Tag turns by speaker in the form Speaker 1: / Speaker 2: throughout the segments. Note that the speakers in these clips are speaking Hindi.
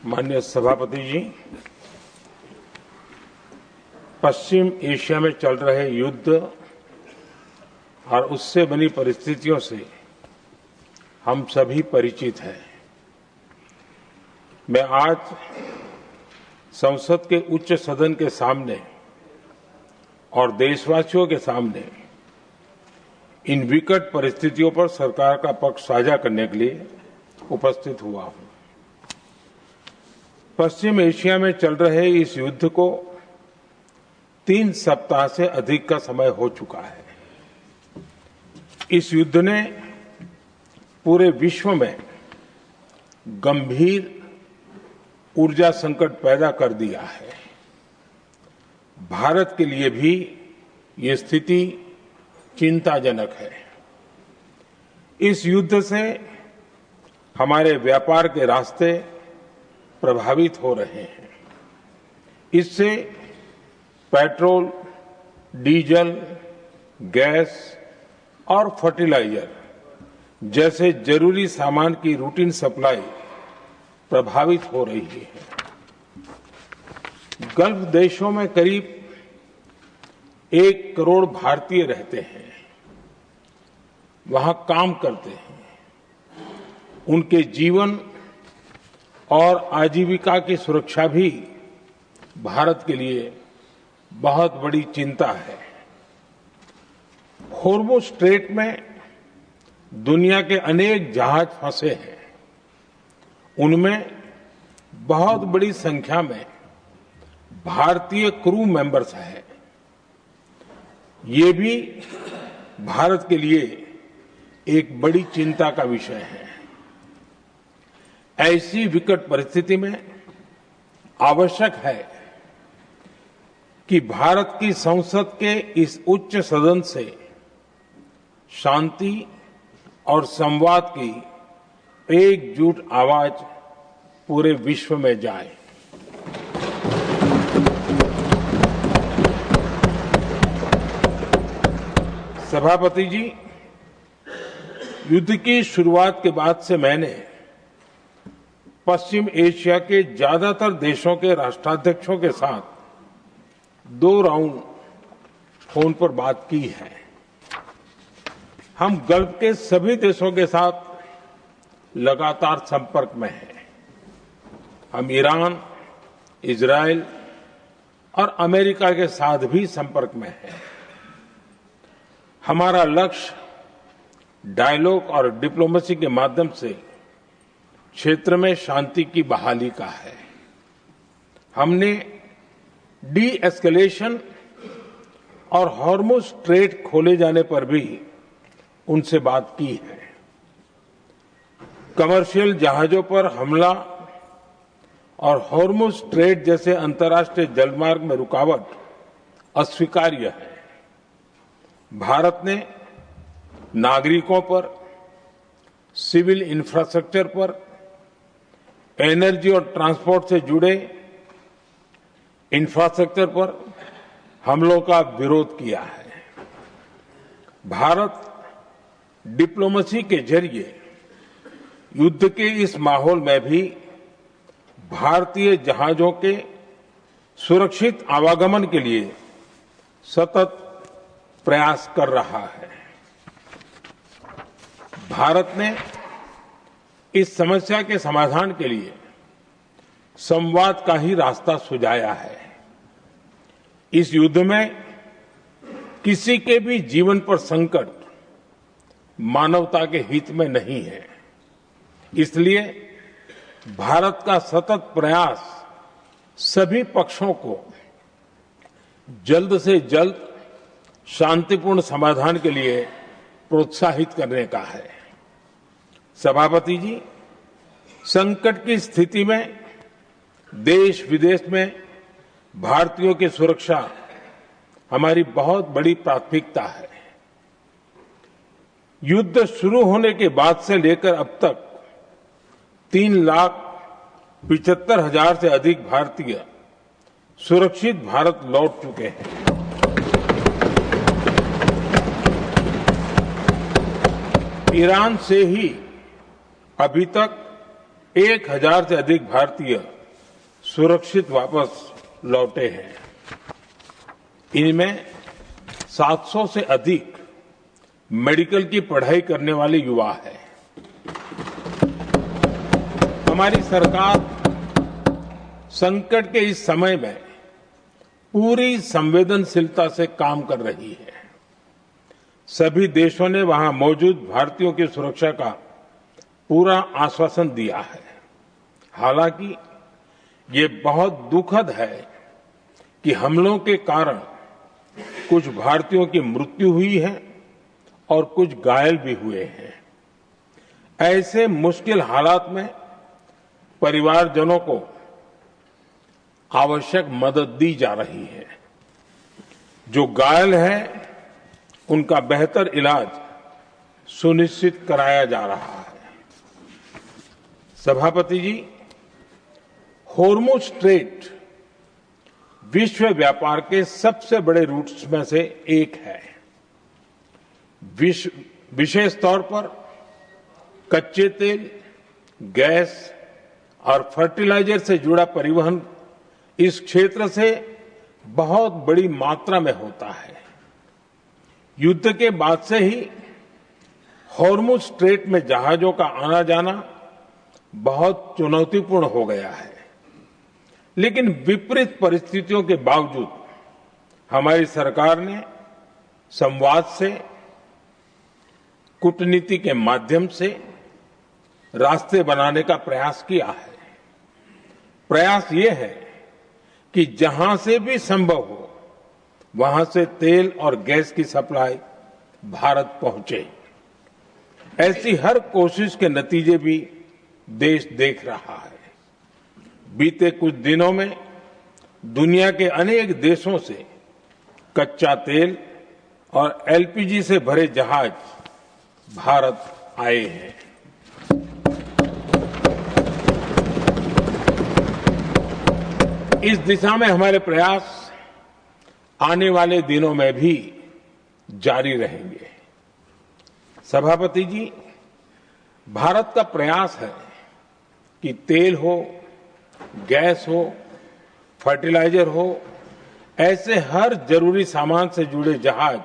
Speaker 1: माननीय सभापति जी, पश्चिम एशिया में चल रहे युद्ध और उससे बनी परिस्थितियों से हम सभी परिचित हैं। मैं आज संसद के उच्च सदन के सामने और देशवासियों के सामने इन विकट परिस्थितियों पर सरकार का पक्ष साझा करने के लिए उपस्थित हुआ हूं। पश्चिम एशिया में चल रहे इस युद्ध को 3 सप्ताह से अधिक का समय हो चुका है। इस युद्ध ने पूरे विश्व में गंभीर ऊर्जा संकट पैदा कर दिया है। भारत के लिए भी ये स्थिति चिंताजनक है। इस युद्ध से हमारे व्यापार के रास्ते प्रभावित हो रहे हैं। इससे पेट्रोल, डीजल, गैस और फर्टिलाइजर जैसे जरूरी सामान की रूटीन सप्लाई प्रभावित हो रही है। गल्फ देशों में करीब 1 करोड़ भारतीय रहते हैं, वहां काम करते हैं। उनके जीवन और आजीविका की सुरक्षा भी भारत के लिए बहुत बड़ी चिंता है। होर्मुज स्ट्रेट में दुनिया के अनेक जहाज फंसे हैं। उनमें बहुत बड़ी संख्या में भारतीय क्रू मेंबर्स हैं। ये भी भारत के लिए एक बड़ी चिंता का विषय है। ऐसी विकट परिस्थिति में आवश्यक है कि भारत की संसद के इस उच्च सदन से शांति और संवाद की एकजुट आवाज पूरे विश्व में जाए। सभापति जी, युद्ध की शुरुआत के बाद से मैंने पश्चिम एशिया के ज्यादातर देशों के राष्ट्राध्यक्षों के साथ 2 राउंड फोन पर बात की है। हम गल्फ के सभी देशों के साथ लगातार संपर्क में हैं। हम ईरान, इजराइल और अमेरिका के साथ भी संपर्क में हैं। हमारा लक्ष्य डायलॉग और डिप्लोमेसी के माध्यम से क्षेत्र में शांति की बहाली का है। हमने डी एस्केलेशन और हॉर्मुज स्ट्रेट खोले जाने पर भी उनसे बात की है। कमर्शियल जहाजों पर हमला और हॉर्मुज स्ट्रेट जैसे अंतर्राष्ट्रीय जलमार्ग में रुकावट अस्वीकार्य है। भारत ने नागरिकों पर, सिविल इंफ्रास्ट्रक्चर पर, एनर्जी और ट्रांसपोर्ट से जुड़े इंफ्रास्ट्रक्चर पर हमलों का विरोध किया है। भारत डिप्लोमेसी के जरिए युद्ध के इस माहौल में भी भारतीय जहाजों के सुरक्षित आवागमन के लिए सतत प्रयास कर रहा है। भारत ने इस समस्या के समाधान के लिए संवाद का ही रास्ता सुझाया है। इस युद्ध में किसी के भी जीवन पर संकट मानवता के हित में नहीं है। इसलिए भारत का सतत प्रयास सभी पक्षों को जल्द से जल्द शांतिपूर्ण समाधान के लिए प्रोत्साहित करने का है। सभापति जी, संकट की स्थिति में देश विदेश में भारतीयों की सुरक्षा हमारी बहुत बड़ी प्राथमिकता है। युद्ध शुरू होने के बाद से लेकर अब तक 3,75,000 से अधिक भारतीय सुरक्षित भारत लौट चुके हैं। ईरान से ही अभी तक 1000 से अधिक भारतीय सुरक्षित वापस लौटे हैं। इनमें 700 से अधिक मेडिकल की पढ़ाई करने वाले युवा हैं। हमारी सरकार संकट के इस समय में पूरी संवेदनशीलता से काम कर रही है। सभी देशों ने वहां मौजूद भारतीयों की सुरक्षा का पूरा आश्वासन दिया है। हालांकि ये बहुत दुखद है कि हमलों के कारण कुछ भारतीयों की मृत्यु हुई है और कुछ घायल भी हुए हैं। ऐसे मुश्किल हालात में परिवारजनों को आवश्यक मदद दी जा रही है। जो घायल हैं, उनका बेहतर इलाज सुनिश्चित कराया जा रहा है। सभापति जी, होर्मुज स्ट्रेट विश्व व्यापार के सबसे बड़े रूट्स में से एक है। विशेष तौर पर कच्चे तेल, गैस और फर्टिलाइजर से जुड़ा परिवहन इस क्षेत्र से बहुत बड़ी मात्रा में होता है। युद्ध के बाद से ही होर्मुज स्ट्रेट में जहाजों का आना जाना बहुत चुनौतीपूर्ण हो गया है। लेकिन विपरीत परिस्थितियों के बावजूद हमारी सरकार ने संवाद से, कूटनीति के माध्यम से रास्ते बनाने का प्रयास किया है। प्रयास ये है कि जहां से भी संभव हो वहां से तेल और गैस की सप्लाई भारत पहुंचे। ऐसी हर कोशिश के नतीजे भी देश देख रहा है। बीते कुछ दिनों में दुनिया के अनेक देशों से कच्चा तेल और एलपीजी से भरे जहाज भारत आए हैं। इस दिशा में हमारे प्रयास आने वाले दिनों में भी जारी रहेंगे। सभापति जी, भारत का प्रयास है कि तेल हो, गैस हो, फर्टिलाइजर हो, ऐसे हर जरूरी सामान से जुड़े जहाज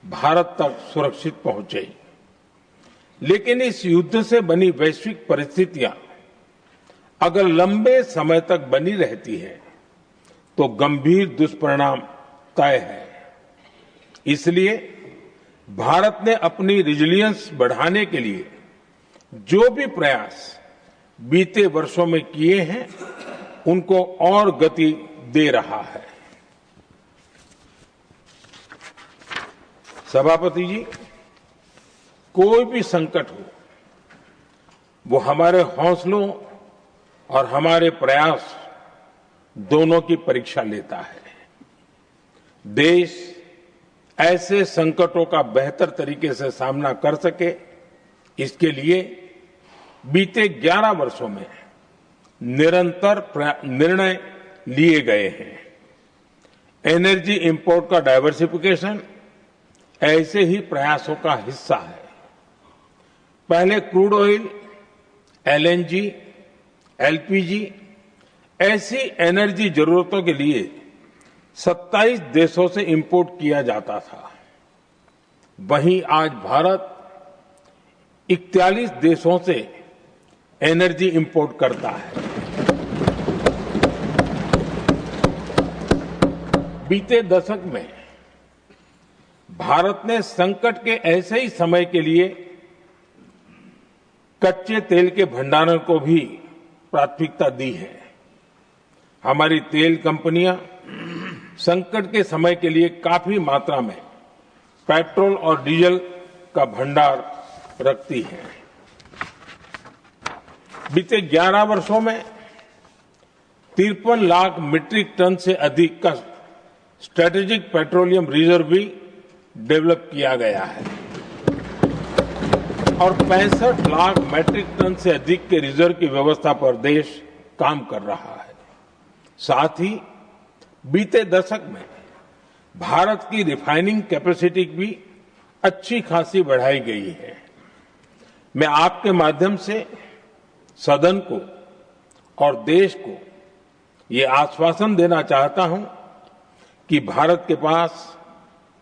Speaker 1: भारत तक सुरक्षित पहुंचे। लेकिन इस युद्ध से बनी वैश्विक परिस्थितियां अगर लंबे समय तक बनी रहती है तो गंभीर दुष्परिणाम तय है। इसलिए भारत ने अपनी रेजिलियंस बढ़ाने के लिए जो भी प्रयास बीते वर्षों में किए हैं, उनको और गति दे रहा है। सभापति जी, कोई भी संकट हो, वो हमारे हौसलों और हमारे प्रयास दोनों की परीक्षा लेता है। देश ऐसे संकटों का बेहतर तरीके से सामना कर सके, इसके लिए बीते 11 वर्षों में निरंतर निर्णय लिए गए हैं। एनर्जी इंपोर्ट का डाइवर्सिफिकेशन ऐसे ही प्रयासों का हिस्सा है। पहले क्रूड ऑयल, एलएनजी, एलपीजी ऐसी एनर्जी जरूरतों के लिए 27 देशों से इंपोर्ट किया जाता था। वहीं आज भारत 41 देशों से एनर्जी इंपोर्ट करता है। बीते दशक में भारत ने संकट के ऐसे ही समय के लिए कच्चे तेल के भंडारण को भी प्राथमिकता दी है। हमारी तेल कंपनियां संकट के समय के लिए काफी मात्रा में पेट्रोल और डीजल का भंडार रखती हैं। बीते 11 वर्षों में 53 लाख मीट्रिक टन से अधिक का स्ट्रेटेजिक पेट्रोलियम रिजर्व भी डेवलप किया गया है और 65 लाख मीट्रिक टन से अधिक के रिजर्व की व्यवस्था पर देश काम कर रहा है। साथ ही बीते दशक में भारत की रिफाइनिंग कैपेसिटी भी अच्छी खासी बढ़ाई गई है। मैं आपके माध्यम से सदन को और देश को ये आश्वासन देना चाहता हूं कि भारत के पास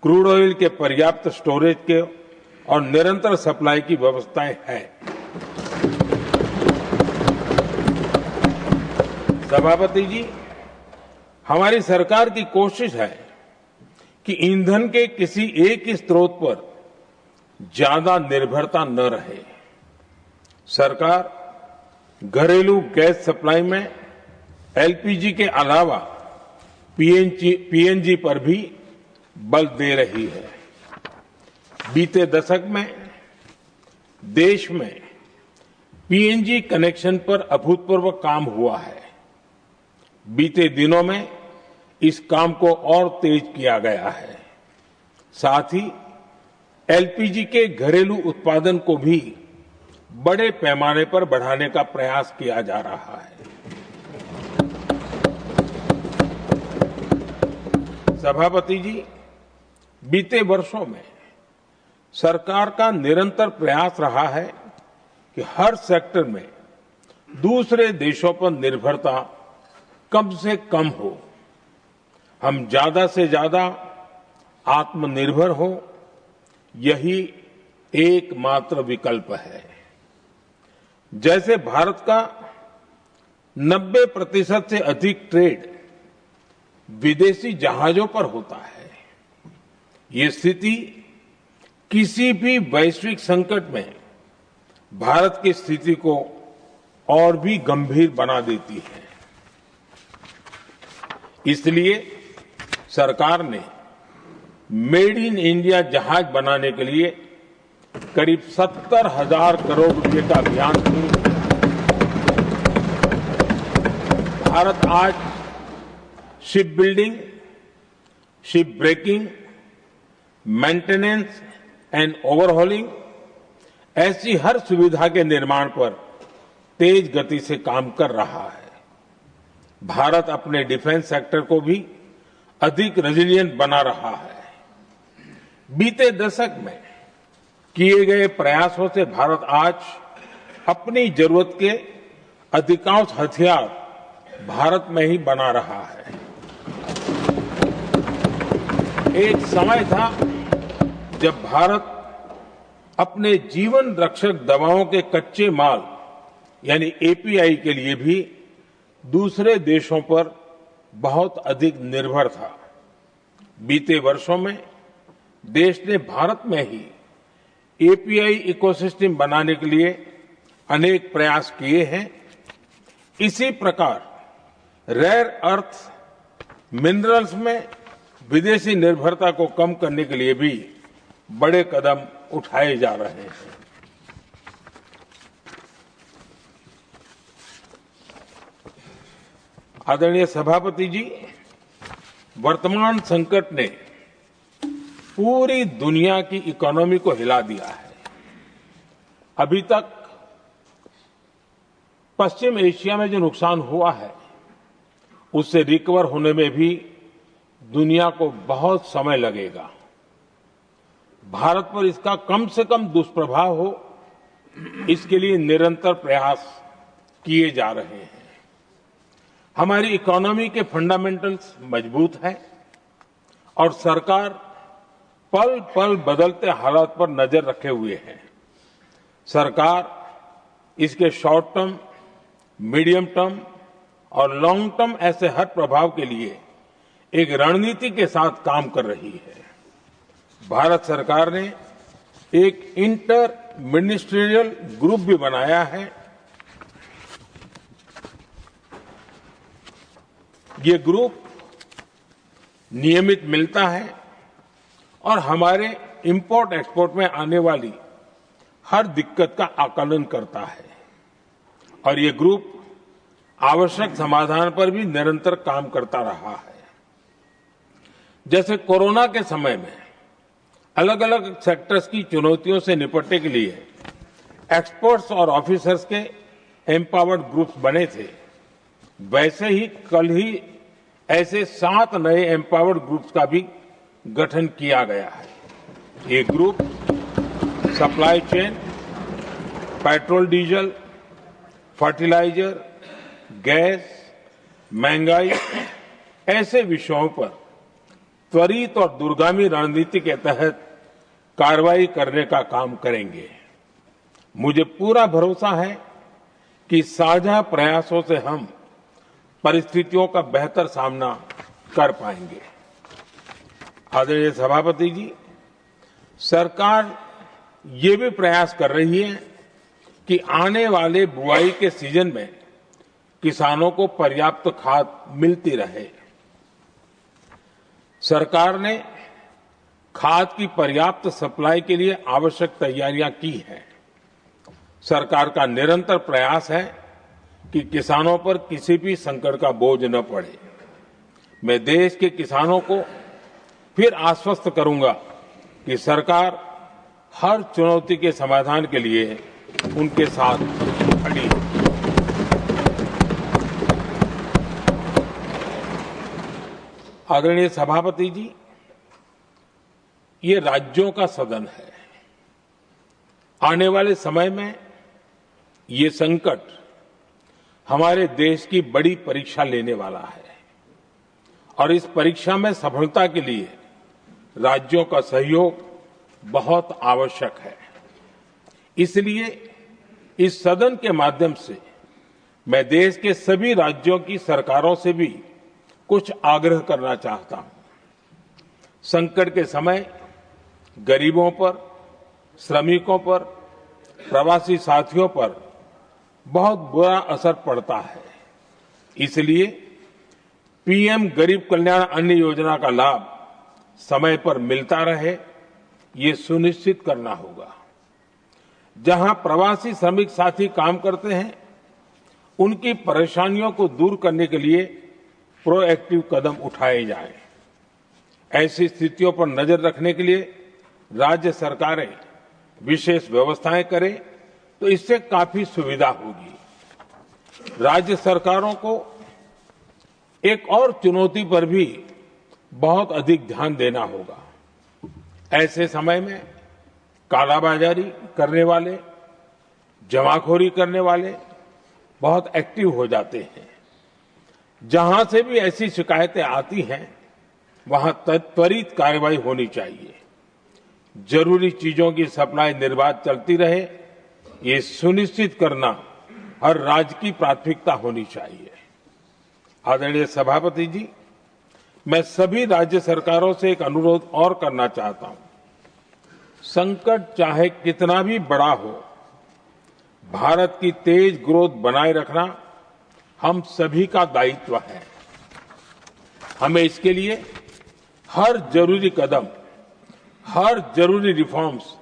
Speaker 1: क्रूड ऑयल के पर्याप्त स्टोरेज के और निरंतर सप्लाई की व्यवस्थाएं हैं। सभापति जी, हमारी सरकार की कोशिश है कि ईंधन के किसी एक ही स्रोत पर ज्यादा निर्भरता न रहे। सरकार घरेलू गैस सप्लाई में एलपीजी के अलावा पीएनजी पर भी बल दे रही है। बीते दशक में देश में पीएनजी कनेक्शन पर अभूतपूर्व काम हुआ है। बीते दिनों में इस काम को और तेज किया गया है। साथ ही एलपीजी के घरेलू उत्पादन को भी बड़े पैमाने पर बढ़ाने का प्रयास किया जा रहा है। सभापति जी, बीते वर्षों में सरकार का निरंतर प्रयास रहा है कि हर सेक्टर में दूसरे देशों पर निर्भरता कम से कम हो। हम ज्यादा से ज्यादा आत्मनिर्भर हो, यही एकमात्र विकल्प है। जैसे भारत का 90% से अधिक ट्रेड विदेशी जहाजों पर होता है, ये स्थिति किसी भी वैश्विक संकट में भारत की स्थिति को और भी गंभीर बना देती है। इसलिए सरकार ने मेड इन इंडिया जहाज बनाने के लिए करीब 70,000 करोड़ रुपए का अभियान शुरू किया। भारत आज ship building, ship breaking, maintenance and overhauling ऐसी हर सुविधा के निर्माण पर तेज गति से काम कर रहा है। भारत अपने डिफेंस सेक्टर को भी अधिक रेजिलिएंट बना रहा है। बीते दशक में किए गए प्रयासों से भारत आज अपनी जरूरत के अधिकांश हथियार भारत में ही बना रहा है। एक समय था जब भारत अपने जीवन रक्षक दवाओं के कच्चे माल यानी एपीआई के लिए भी दूसरे देशों पर बहुत अधिक निर्भर था। बीते वर्षों में देश ने भारत में ही एपीआई इकोसिस्टम बनाने के लिए अनेक प्रयास किए हैं। इसी प्रकार रेयर अर्थ मिनरल्स में विदेशी निर्भरता को कम करने के लिए भी बड़े कदम उठाए जा रहे हैं। आदरणीय सभापति जी, वर्तमान संकट ने पूरी दुनिया की इकोनॉमी को हिला दिया है। अभी तक पश्चिम एशिया में जो नुकसान हुआ है उससे रिकवर होने में भी दुनिया को बहुत समय लगेगा। भारत पर इसका कम से कम दुष्प्रभाव हो, इसके लिए निरंतर प्रयास किए जा रहे हैं। हमारी इकोनॉमी के फंडामेंटल्स मजबूत हैं और सरकार पल पल बदलते हालात पर नजर रखे हुए है। सरकार इसके शॉर्ट टर्म, मीडियम टर्म और लॉन्ग टर्म ऐसे हर प्रभाव के लिए एक रणनीति के साथ काम कर रही है। भारत सरकार ने एक इंटर मिनिस्ट्रियल ग्रुप भी बनाया है। ये ग्रुप नियमित मिलता है और हमारे इंपोर्ट एक्सपोर्ट में आने वाली हर दिक्कत का आकलन करता है और ये ग्रुप आवश्यक समाधान पर भी निरंतर काम करता रहा है। जैसे कोरोना के समय में अलग अलग सेक्टर्स की चुनौतियों से निपटने के लिए एक्सपर्ट्स और ऑफिसर्स के एम्पावर्ड ग्रुप्स बने थे, वैसे ही कल ही ऐसे 7 नए एम्पावर्ड ग्रुप्स का भी गठन किया गया है। ये group supply chain, petrol diesel, fertiliser, gas, महंगाई ऐसे विषयों पर त्वरित और दूरगामी रणनीति के तहत कार्रवाई करने का काम करेंगे। मुझे पूरा भरोसा है कि साझा प्रयासों से हम परिस्थितियों का बेहतर सामना कर पाएंगे। आदरणीय सभापति जी, सरकार ये भी प्रयास कर रही है कि आने वाले बुआई के सीजन में किसानों को पर्याप्त खाद मिलती रहे। सरकार ने खाद की पर्याप्त सप्लाई के लिए आवश्यक तैयारियां की हैं। सरकार का निरंतर प्रयास है कि किसानों पर किसी भी संकट का बोझ न पड़े। मैं देश के किसानों को फिर आश्वस्त करूंगा कि सरकार हर चुनौती के समाधान के लिए उनके साथ खड़ी है। आदरणीय सभापति जी, ये राज्यों का सदन है। आने वाले समय में ये संकट हमारे देश की बड़ी परीक्षा लेने वाला है और इस परीक्षा में सफलता के लिए राज्यों का सहयोग बहुत आवश्यक है। इसलिए इस सदन के माध्यम से मैं देश के सभी राज्यों की सरकारों से भी कुछ आग्रह करना चाहता हूं। संकट के समय गरीबों पर, श्रमिकों पर, प्रवासी साथियों पर बहुत बुरा असर पड़ता है। इसलिए पीएम गरीब कल्याण अन्न योजना का लाभ समय पर मिलता रहे, ये सुनिश्चित करना होगा। जहां प्रवासी श्रमिक साथी काम करते हैं, उनकी परेशानियों को दूर करने के लिए प्रोएक्टिव कदम उठाए जाएं। ऐसी स्थितियों पर नजर रखने के लिए राज्य सरकारें विशेष व्यवस्थाएं करें तो इससे काफी सुविधा होगी। राज्य सरकारों को एक और चुनौती पर भी बहुत अधिक ध्यान देना होगा। ऐसे समय में कालाबाजारी करने वाले, जमाखोरी करने वाले बहुत एक्टिव हो जाते हैं। जहां से भी ऐसी शिकायतें आती हैं, वहां त्वरित कार्रवाई होनी चाहिए। जरूरी चीजों की सप्लाई निर्बाध चलती रहे, ये सुनिश्चित करना हर राज्य की प्राथमिकता होनी चाहिए। आदरणीय सभापति जी, मैं सभी राज्य सरकारों से एक अनुरोध और करना चाहता हूं। संकट चाहे कितना भी बड़ा हो, भारत की तेज ग्रोथ बनाए रखना हम सभी का दायित्व है। हमें इसके लिए हर जरूरी कदम, हर जरूरी रिफॉर्म्स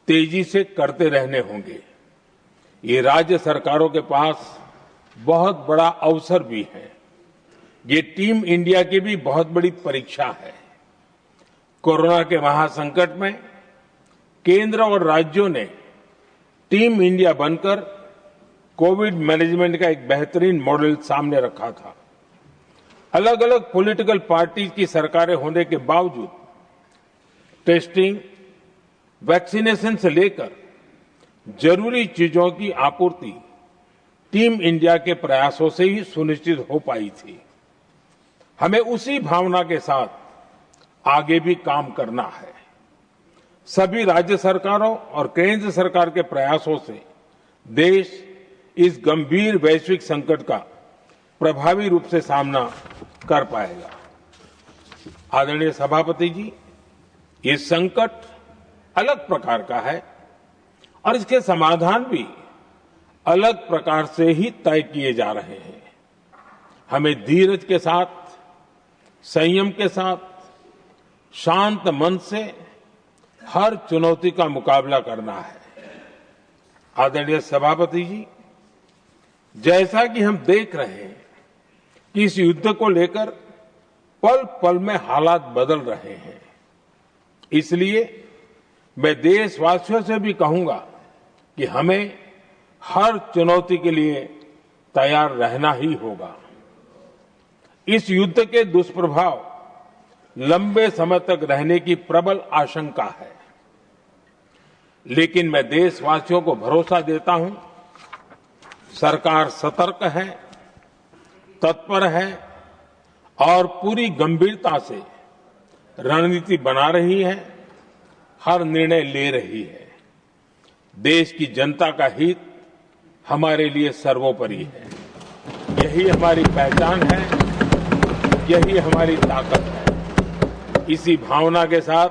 Speaker 1: तेजी से करते रहने होंगे। ये राज्य सरकारों के पास बहुत बड़ा अवसर भी है। ये टीम इंडिया की भी बहुत बड़ी परीक्षा है। कोरोना के महासंकट में केंद्र और राज्यों ने टीम इंडिया बनकर कोविड मैनेजमेंट का एक बेहतरीन मॉडल सामने रखा था। अलग अलग पॉलिटिकल पार्टी की सरकारें होने के बावजूद टेस्टिंग, वैक्सीनेशन से लेकर जरूरी चीजों की आपूर्ति टीम इंडिया के प्रयासों से ही सुनिश्चित हो पाई थी। हमें उसी भावना के साथ आगे भी काम करना है। सभी राज्य सरकारों और केंद्र सरकार के प्रयासों से देश इस गंभीर वैश्विक संकट का प्रभावी रूप से सामना कर पाएगा। आदरणीय सभापति जी, ये संकट अलग प्रकार का है और इसके समाधान भी अलग प्रकार से ही तय किए जा रहे हैं। हमें धीरज के साथ, संयम के साथ, शांत मन से हर चुनौती का मुकाबला करना है। आदरणीय सभापति जी, जैसा कि हम देख रहे हैं कि इस युद्ध को लेकर पल पल में हालात बदल रहे हैं, इसलिए मैं देशवासियों से भी कहूंगा कि हमें हर चुनौती के लिए तैयार रहना ही होगा। इस युद्ध के दुष्प्रभाव लंबे समय तक रहने की प्रबल आशंका है, लेकिन मैं देशवासियों को भरोसा देता हूं, सरकार सतर्क है, तत्पर है और पूरी गंभीरता से रणनीति बना रही है, हर निर्णय ले रही है। देश की जनता का हित हमारे लिए सर्वोपरि है। यही हमारी पहचान है, यही हमारी ताकत है। इसी भावना के साथ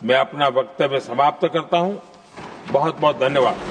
Speaker 1: मैं अपना वक्तव्य समाप्त करता हूं। बहुत बहुत धन्यवाद।